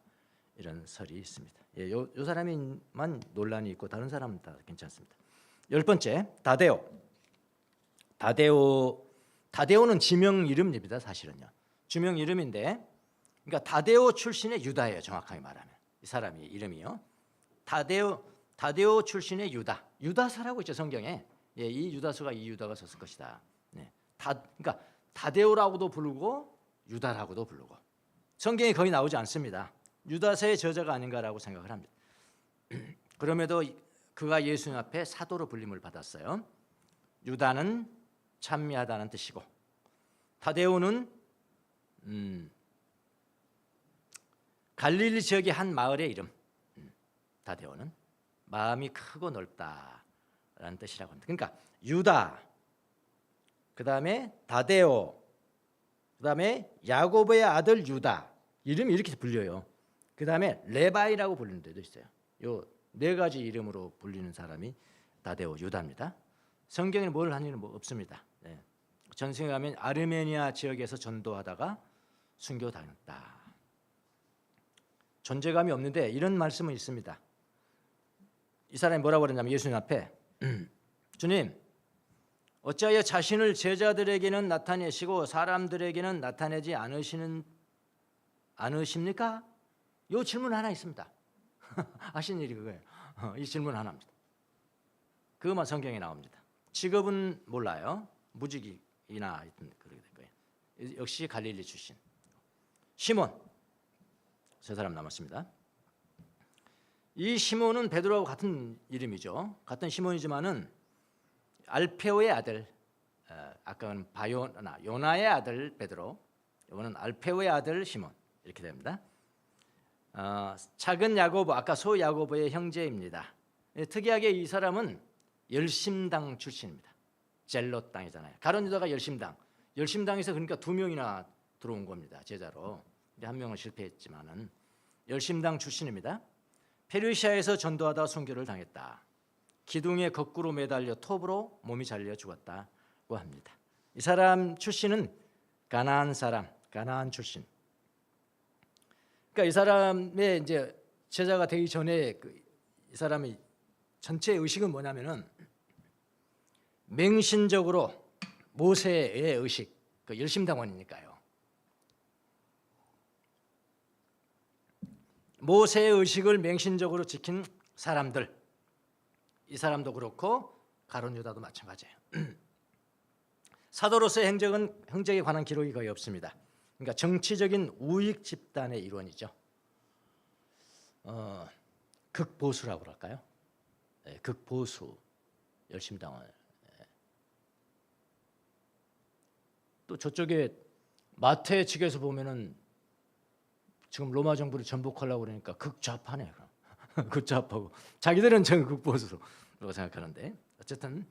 이런 설이 있습니다. 요 사람만 논란이 있고 다른 사람은 다 괜찮습니다. 10번째, 다데오는 지명 이름입니다. 사실은요. 지명 이름인데, 그러니까 다데오 출신의 유다예요. 정확하게 말하면 이 사람이 이름이요. 다데오 출신의 유다서라고 있죠 성경에. 이 유다서가 이 유다가 썼을 것이다. 그러니까 다데오라고도 부르고 유다라고도 부르고 성경에 거의 나오지 않습니다. 유다서의 저자가 아닌가라고 생각을 합니다. 그럼에도 그가 예수님 앞에 사도로 불림을 받았어요. 유다는 찬미하다는 뜻이고, 다데오는 갈릴리 지역의 한 마을의 이름. 다데오는 마음이 크고 넓다라는 뜻이라고 합니다. 그러니까 유다, 그 다음에 다데오, 그 다음에 야고보의 아들 유다, 이름이 이렇게 불려요. 그 다음에 레바이라고 부르는 데도 있어요. 요 네 가지 이름으로 불리는 사람이 다데오, 유다입니다. 성경에 뭘 하니는 뭐 없습니다. 네. 전승에 가면 아르메니아 지역에서 전도하다가 순교당했다. 존재감이 없는데 이런 말씀은 있습니다. 이 사람이 뭐라고 그랬냐면 예수님 앞에 주님, 어찌하여 자신을 제자들에게는 나타내시고 사람들에게는 나타내지 않으십니까? 이 질문 하나 있습니다. 하신 일이 그거예요. 이 질문 하나입니다. 그것만 성경에 나옵니다. 직업은 몰라요. 무직이나 하여튼 그렇게 될 거예요. 역시 갈릴리 출신 시몬, 세 사람 남았습니다. 이 시몬은 베드로하고 같은 이름이죠. 같은 시몬이지만은 알페오의 아들, 아까는 요나의 아들 베드로, 이거는 알페오의 아들 시몬 이렇게 됩니다. 작은 야고보, 아까 소 야고보의 형제입니다. 특이하게 이 사람은 열심당 출신입니다. 젤롯 당이잖아요. 가룟 유다가 열심당에서 그러니까 2명이나 들어온 겁니다. 제자로. 한 명은 실패했지만은 열심당 출신입니다. 페르시아에서 전도하다 순교를 당했다. 기둥에 거꾸로 매달려 톱으로 몸이 잘려 죽었다고 합니다. 이 사람 출신은 가나안 사람, 가나안 출신. 그러니까 이 사람의 이제 제자가 되기 전에 이 사람의 전체 의식은 뭐냐면은 맹신적으로 모세의 의식, 그 열심당원이니까요. 모세의 의식을 맹신적으로 지킨 사람들, 이 사람도 그렇고 가룟 유다도 마찬가지예요. 사도로서의 행적에 관한 기록이 거의 없습니다. 그러니까 정치적인 우익 집단의 일원이죠. 극보수라고 그럴까요? 네, 극보수 열심당원. 네. 또 저쪽에 마태 측에서 보면은 지금 로마 정부를 전복하려고 그러니까 극좌파네요. 극좌파고 자기들은 극보수라고 생각하는데 어쨌든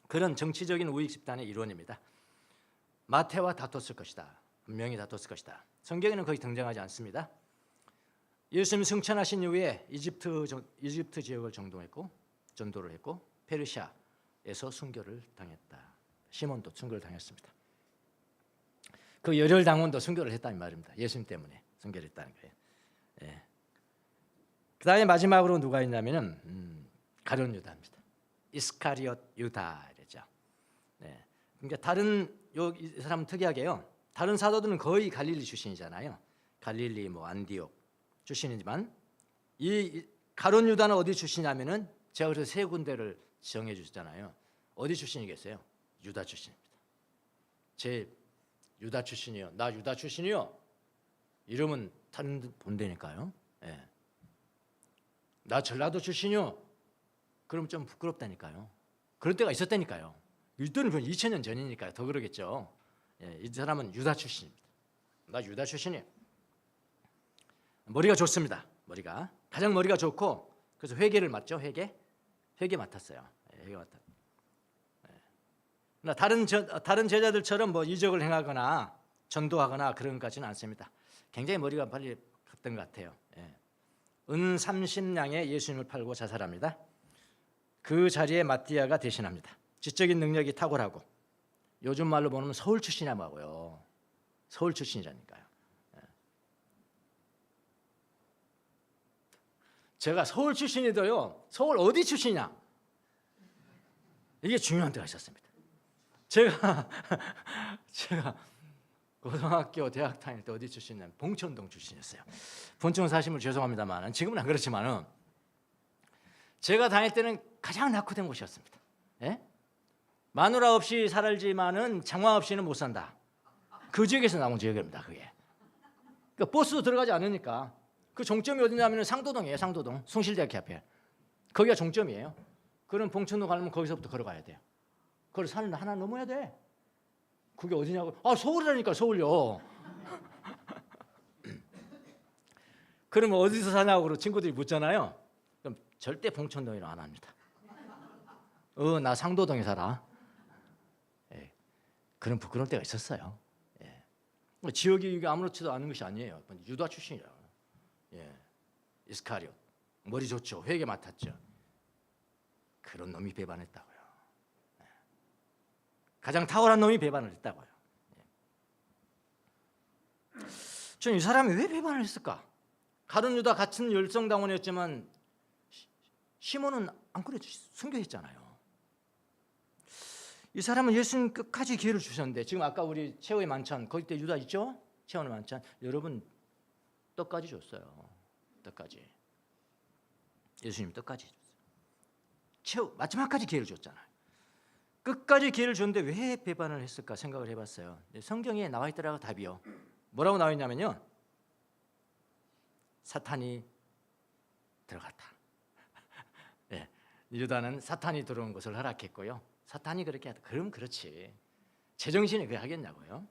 그런 정치적인 우익 집단의 일원입니다. 마태와 다퉜을 것이다. 분명히 다퉜을 것이다. 성경에는 거의 등장하지 않습니다. 예수님 승천하신 이후에 이집트 지역을 전도를 했고 페르시아에서 순교를 당했다. 시몬도 순교를 당했습니다. 그 열혈 당원도 순교를 했다는 말입니다. 예수님 때문에 순교를 했다는 거예요. 예. 그다음에 마지막으로 누가 있냐면은 가룟 유다입니다. 이스카리옷 유다 이랬죠. 네. 그러니까 이 사람은 특이하게요. 다른 사도들은 거의 갈릴리 출신이잖아요. 갈릴리, 안디옥 출신이지만 이 가룟 유다는 어디 출신이냐면은 제가 그래서 세 군데를 정해 주셨잖아요. 어디 출신이겠어요? 유다 출신입니다. 제 유다 출신이요. 나 유다 출신이요. 이러면 다른 데 본다니까요. 예. 나 전라도 출신이요. 그럼 좀 부끄럽다니까요. 그럴 때가 있었다니까요. 이때는 2000년 전이니까 더 그러겠죠. 예, 이 사람은 유다 출신입니다. 나 유다 출신이에요. 머리가 좋습니다. 가장 머리가 좋고 그래서 회계를 맡죠. 회계 맡았어요. 예, 회계 맡았. 예. 다른 제자들처럼 이적을 행하거나 전도하거나 그런 것까지는 않습니다. 굉장히 머리가 빨리 갔던 것 같아요. 예. 은 30냥에 예수님을 팔고 자살합니다. 그 자리에 마띠아가 대신합니다. 지적인 능력이 탁월하고 요즘 말로 보면 서울 출신이라고요. 서울 출신이라니까요. 제가 서울 출신이더요. 서울 어디 출신이냐? 이게 중요한 데가 있었습니다. 제가 고등학교, 대학 다닐 때 어디 출신이냐면 봉천동 출신이었어요. 본청 사시면 죄송합니다만 지금은 안 그렇지만은 제가 다닐 때는 가장 낙후된 곳이었습니다. 예? 마누라 없이 살지만은 장화 없이는 못 산다. 그 지역에서 나온 지역입니다. 그게. 그러니까 버스도 들어가지 않으니까 그 종점이 어디냐면 상도동이에요. 상도동 숭실대학교 앞에. 거기가 종점이에요. 그럼 봉천동 가려면 거기서부터 걸어가야 돼요. 그걸 산을 하나 넘어야 돼. 그게 어디냐고? 서울이라니까 서울요. 그러면 어디서 사냐고 친구들이 묻잖아요. 그럼 절대 봉천동이라 안 합니다. 나 상도동에 살아. 예, 그런 부끄러울 때가 있었어요. 예. 지역이 아무렇지도 않은 것이 아니에요. 유다 출신이라. 예. 이스카리옷 머리 좋죠. 회계 맡았죠. 그런 놈이 배반했다고요. 예. 가장 탁월한 놈이 배반을 했다고요. 예. 저는 이 사람이 왜 배반을 했을까? 가룟 유다 같은 열성당원이었지만 시몬은 안 그래 순교했잖아요. 이 사람은 예수님 끝까지 기회를 주셨는데 지금 아까 우리 최후의 만찬 거기 때 유다 있죠? 최후의 만찬 여러분 떡까지 줬어요. 떡까지 예수님 떡까지 줬어요. 최후 마지막까지 기회를 줬잖아요. 끝까지 기회를 줬는데 왜 배반을 했을까 생각을 해봤어요. 성경에 나와 있더라고 답이요. 뭐라고 나와 있냐면요. 사탄이 들어갔다. 네, 유다는 사탄이 들어온 것을 허락했고요. 사탄이 그렇게 하다. 그럼 그렇지. 제정신이 그렇게 하겠냐고요.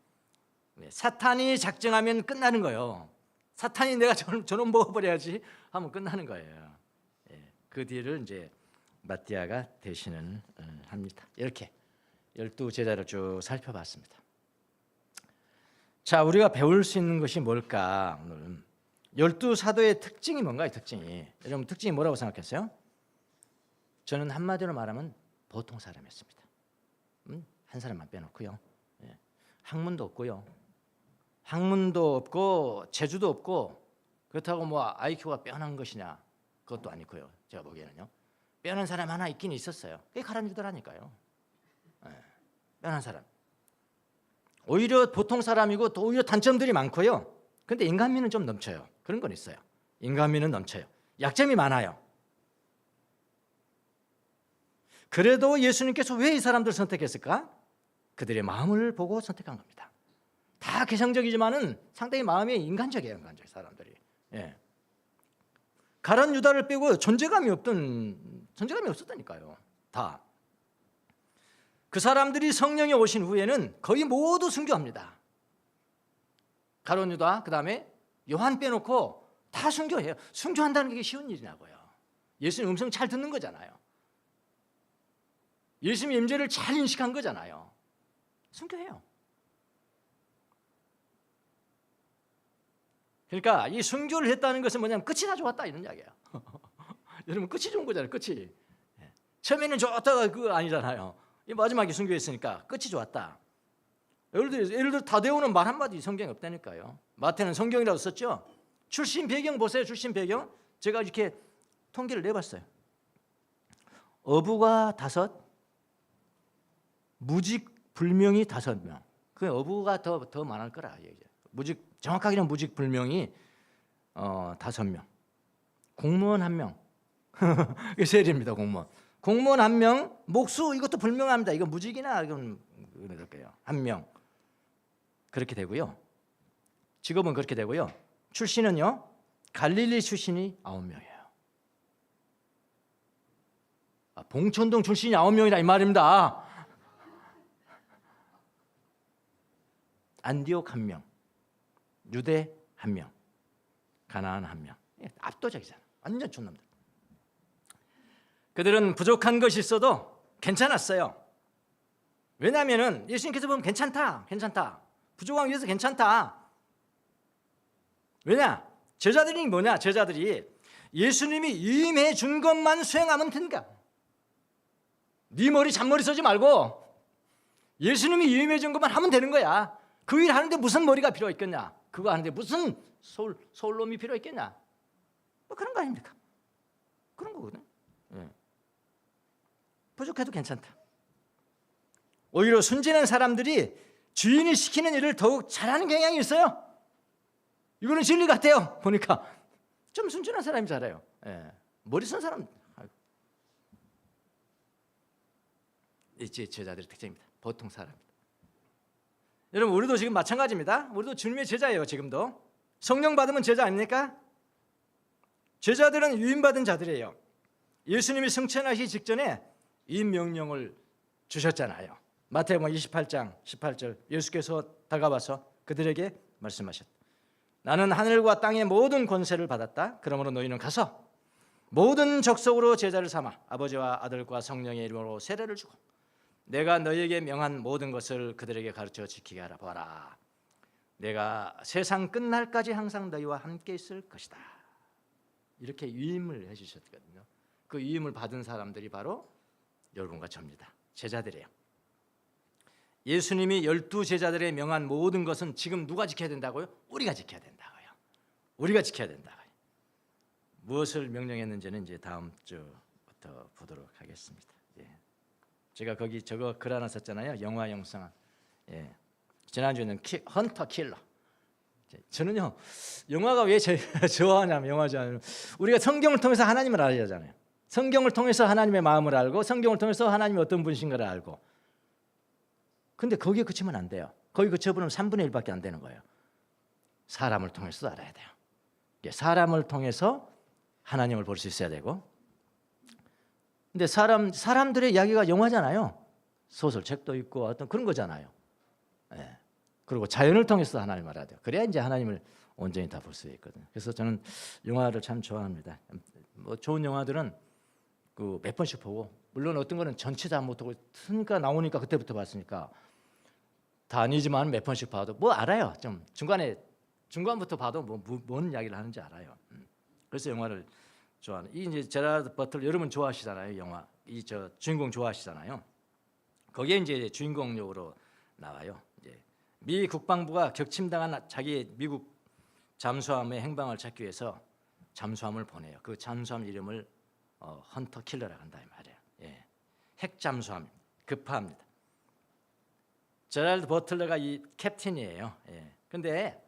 네, 사탄이 작정하면 끝나는 거예요. 사탄이 내가 저놈 먹어버려야지 하면 끝나는 거예요. 네, 그 뒤를 이제 마띠아가 대신을 합니다. 이렇게 12제자를 쭉 살펴봤습니다. 자, 우리가 배울 수 있는 것이 뭘까? 오늘 12사도의 특징이 뭔가요? 특징이. 여러분 특징이 뭐라고 생각했어요? 저는 한마디로 말하면 보통 사람이었습니다. 한 사람만 빼놓고요. 예. 학문도 없고요. 학문도 없고 재주도 없고 그렇다고 뭐 IQ가 빼어난 것이냐 그것도 아니고요. 제가 보기에는요. 빼어난 사람 하나 있긴 있었어요. 그게 가룟 유다라니까요. 예. 빼어난 사람. 오히려 보통 사람이고 또 오히려 단점들이 많고요. 근데 인간미는 좀 넘쳐요. 그런 건 있어요. 인간미는 넘쳐요. 약점이 많아요. 그래도 예수님께서 왜 이 사람들을 선택했을까? 그들의 마음을 보고 선택한 겁니다. 다 개성적이지만은 상당히 마음이 인간적이에요. 인간적 사람들이. 예. 가룟 유다를 빼고 존재감이 없었다니까요. 다. 그 사람들이 성령이 오신 후에는 거의 모두 순교합니다. 가룟 유다 그다음에 요한 빼놓고 다 순교해요. 순교한다는 게 쉬운 일이냐고요. 예수님 음성 잘 듣는 거잖아요. 예수님 임재를 잘 인식한 거잖아요. 순교해요. 그러니까 이 순교를 했다는 것은 뭐냐면 끝이 다 좋았다 이런 이야기예요. 여러분 끝이 좋은 거잖아요. 끝이. 처음에는 좋았다가 그거 아니잖아요. 이 마지막에 순교했으니까 끝이 좋았다. 예를 들어 다데오는 말 한마디 성경에 없다니까요. 마태는 성경이라고 썼죠. 출신 배경 보세요. 출신 배경. 제가 이렇게 통계를 내봤어요. 어부가 5, 무직 불명이 5명. 그 어부가 더 많을 거라 얘기죠. 정확하게는 무직 불명이 5명. 공무원 1명. 이게 세리입니다. 공무원 1명. 목수 이것도 불명합니다. 이거 무직이나 이건 그럴게요. 1명. 그렇게 되고요. 직업은 그렇게 되고요. 출신은요. 갈릴리 출신이 9명이에요. 봉천동 출신이 9명이다 이 말입니다. 안디옥 1명, 유대 1명, 가나안 1명. 압도적이잖아. 완전 촌놈들. 그들은 부족한 것이 있어도 괜찮았어요. 왜냐하면 예수님께서 보면 괜찮다. 부족한 위해서 괜찮다. 왜냐? 제자들이 뭐냐? 제자들이 예수님이 임해 준 것만 수행하면 된다. 네 머리 잔머리 쓰지 말고 예수님이 임해 준 것만 하면 되는 거야. 그 일 하는데 무슨 머리가 필요 있겠냐? 그거 하는데 무슨 소울놈이 필요 있겠냐? 뭐 그런 거 아닙니까? 그런 거거든. 예. 부족해도 괜찮다. 오히려 순진한 사람들이 주인이 시키는 일을 더욱 잘하는 경향이 있어요. 이거는 진리 같아요. 보니까 좀 순진한 사람이 잘해요. 예. 머리 쓴 사람. 이 제자들의 특징입니다. 보통 사람입니다. 여러분 우리도 지금 마찬가지입니다. 우리도 주님의 제자예요. 지금도 성령 받으면 제자 아닙니까? 제자들은 유임받은 자들이에요. 예수님이 승천하시기 직전에 이 명령을 주셨잖아요. 마태복음 28장 18절 예수께서 다가와서 그들에게 말씀하셨다. 나는 하늘과 땅의 모든 권세를 받았다. 그러므로 너희는 가서 모든 족속으로 제자를 삼아 아버지와 아들과 성령의 이름으로 세례를 주고 내가 너희에게 명한 모든 것을 그들에게 가르쳐 지키게 하라. 보라, 내가 세상 끝날까지 항상 너희와 함께 있을 것이다. 이렇게 위임을 해주셨거든요. 그 위임을 받은 사람들이 바로 여러분과 저입니다. 제자들이에요. 예수님이 12제자들의 명한 모든 것은 지금 누가 지켜야 된다고요? 우리가 지켜야 된다고요. 우리가 지켜야 된다고요. 무엇을 명령했는지는 이제 다음 주부터 보도록 하겠습니다. 예. 제가 거기 저거 글 하나 썼잖아요. 영화 영상. 예. 지난주에는 헌터 킬러. 저는요 영화가 왜 좋아하냐면 영화잖아요. 우리가 성경을 통해서 하나님을 알아야 하잖아요. 성경을 통해서 하나님의 마음을 알고 성경을 통해서 하나님이 어떤 분이신가를 알고. 근데 거기에 그치면 안 돼요. 거기 그쳐버리면 3분의 1밖에 안 되는 거예요. 사람을 통해서도 알아야 돼요. 사람을 통해서 하나님을 볼 수 있어야 되고. 근데 사람들의 이야기가 영화잖아요. 소설책도 있고 어떤 그런 거잖아요. 예. 그리고 자연을 통해서 하나님을 알아야 돼요. 그래야 이제 하나님을 온전히 다 볼 수 있거든요. 그래서 저는 영화를 참 좋아합니다. 뭐 좋은 영화들은 그 몇 번씩 보고, 물론 어떤 거는 전체 다 못 보고 쓰니까 나오니까 그때부터 봤으니까 다 아니지만 몇 번씩 봐도 뭐 알아요. 좀 중간부터 봐도 뭔 이야기를 하는지 알아요. 그래서 영화를 좋아하는. 이 이제 제라드 버틀러 여러분 좋아하시잖아요. 영화 이 저 주인공 좋아하시잖아요. 거기에 이제 주인공 역으로 나와요. 이제 미 국방부가 격침당한 자기 미국 잠수함의 행방을 찾기 위해서 잠수함을 보내요. 그 잠수함 이름을 헌터 킬러라고 한다 이 말이에요. 예. 핵 잠수함 급파합니다. 제라드 버틀러가 이 캡틴이에요. 예. 근데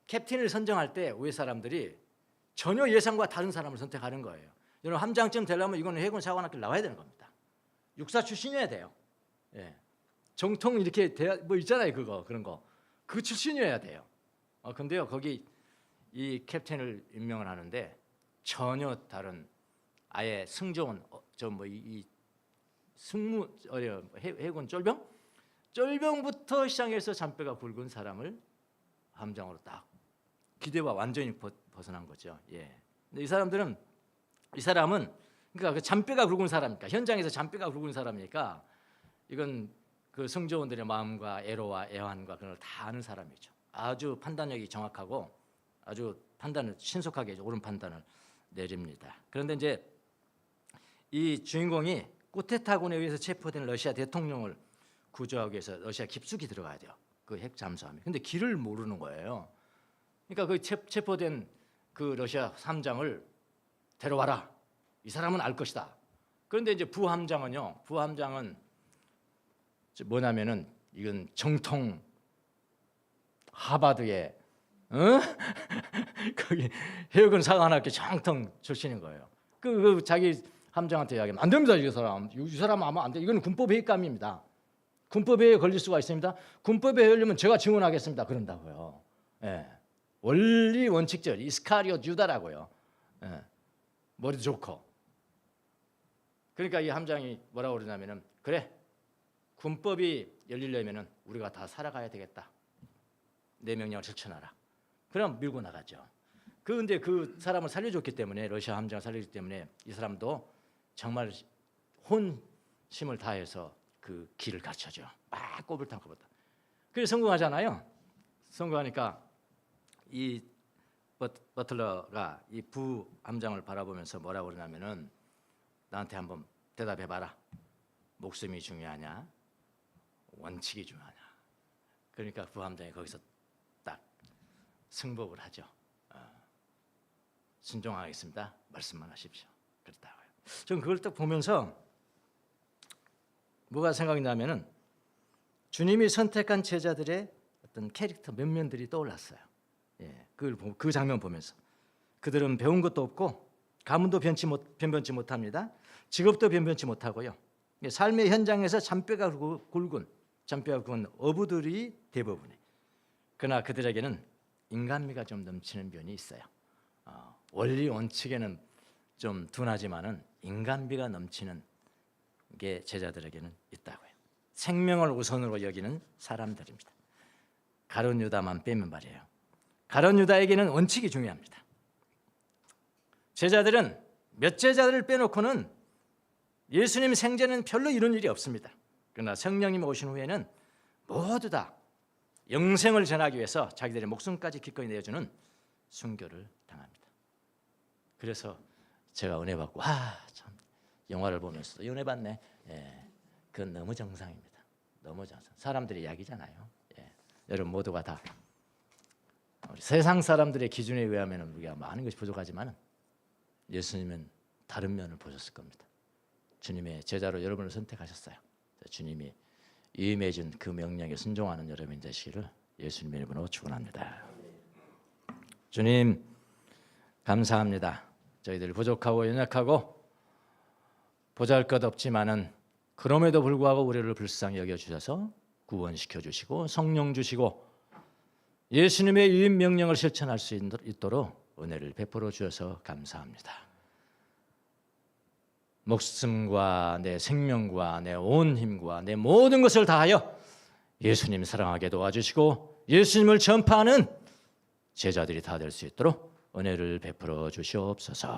캡틴을 선정할 때 우리 사람들이 전혀 예상과 다른 사람을 선택하는 거예요. 여러분 함장쯤 되려면 이거는 해군 사관학교 나와야 되는 겁니다. 육사 출신이어야 돼요. 예. 정통 이렇게 뭐 있잖아요. 그런 거. 그 출신이어야 돼요. 근데요 거기 이 캡틴을 임명을 하는데 전혀 다른 아예 승조원 이 승무 해군 쫄병부터 시작해서 잔뼈가 굵은 사람을 함장으로 딱 기대와 완전히 벗어난 거죠. 예. 근데 이 사람은 그러니까 그 잔뼈가 굵은 사람이니까 현장에서 잔뼈가 굵은 사람이니까 이건 그 승조원들의 마음과 애로와 애환과 그런 걸 다 아는 사람이죠. 아주 판단력이 정확하고 아주 판단을 신속하게 옳은 판단을 내립니다. 그런데 이제 이 주인공이 쿠데타군에 의해서 체포된 러시아 대통령을 구조하기 위해서 러시아 깊숙이 들어가야 돼요. 그 핵 잠수함이. 근데 길을 모르는 거예요. 그러니까 그 체포된 그 러시아 함장을 데려와라. 이 사람은 알 것이다. 그런데 이제 부함장은 뭐냐면은 이건 정통 하버드의 거기 해군 사관학교 정통 출신인 거예요. 그 자기 함장한테 이야기하면 안 됩니다. 이 사람 아마 안 돼. 이건 군법 회의감입니다. 군법에 걸릴 수가 있습니다. 군법에 걸리면 제가 증언하겠습니다. 그런다고요. 예. 원리 원칙절 이스카리오 유다라고요. 예. 머리도 좋고. 그러니까 이 함장이 뭐라고 그러냐면은 그래 군법이 열리려면은 우리가 다 살아가야 되겠다. 내 명령을 실천하라. 그럼 밀고 나가죠. 그런데 그 사람을 살려줬기 때문에 러시아 함장을 살려줬기 때문에 이 사람도 정말 혼심을 다해서 그 길을 가르쳐줘. 막 꼬불탕. 그래서 성공하잖아요. 성공하니까 이 버틀러가 이 부함장을 바라보면서 뭐라고 그러냐면은 나한테 한번 대답해봐라. 목숨이 중요하냐? 원칙이 중요하냐? 그러니까 부함장이 거기서 딱 승복을 하죠. 순종하겠습니다. 말씀만 하십시오. 그렇다고요. 저는 그걸 딱 보면서 뭐가 생각이 나면은 주님이 선택한 제자들의 어떤 캐릭터 면면들이 떠올랐어요. 예, 그 장면 보면서 그들은 배운 것도 없고 가문도 변변치 못합니다. 직업도 변변치 못하고요. 삶의 현장에서 잔뼈가 굵은 어부들이 대부분이에요. 그러나 그들에게는 인간미가 좀 넘치는 면이 있어요. 원리 원칙에는 좀 둔하지만은 인간미가 넘치는 게 제자들에게는 있다고요. 생명을 우선으로 여기는 사람들입니다. 가룟 유다만 빼면 말이에요. 가룟 유다에게는 원칙이 중요합니다. 제자들은 몇 제자들을 빼놓고는 예수님 생전에는 별로 이런 일이 없습니다. 그러나 성령님 오신 후에는 모두 다 영생을 전하기 위해서 자기들의 목숨까지 기꺼이 내어주는 순교를 당합니다. 그래서 제가 은혜 받고 참 영화를 보면서도 은혜 받네. 그건 너무 정상입니다. 너무 정상. 사람들의 이야기잖아요. 여러분 모두가 다 우리 세상 사람들의 기준에 의하면 우리가 많은 것이 부족하지만 예수님은 다른 면을 보셨을 겁니다. 주님의 제자로 여러분을 선택하셨어요. 주님이 위임해 준 그 명령에 순종하는 여러분 되시기를 예수님의 이름으로 축원합니다. 주님 감사합니다. 저희들 부족하고 연약하고 보잘것없지만은 그럼에도 불구하고 우리를 불쌍히 여겨 주셔서 구원시켜 주시고 성령 주시고 예수님의 위임 명령을 실천할 수 있도록 은혜를 베풀어 주셔서 감사합니다. 목숨과 내 생명과 내 온 힘과 내 모든 것을 다하여 예수님 사랑하게 도와주시고 예수님을 전파하는 제자들이 다 될 수 있도록 은혜를 베풀어 주시옵소서.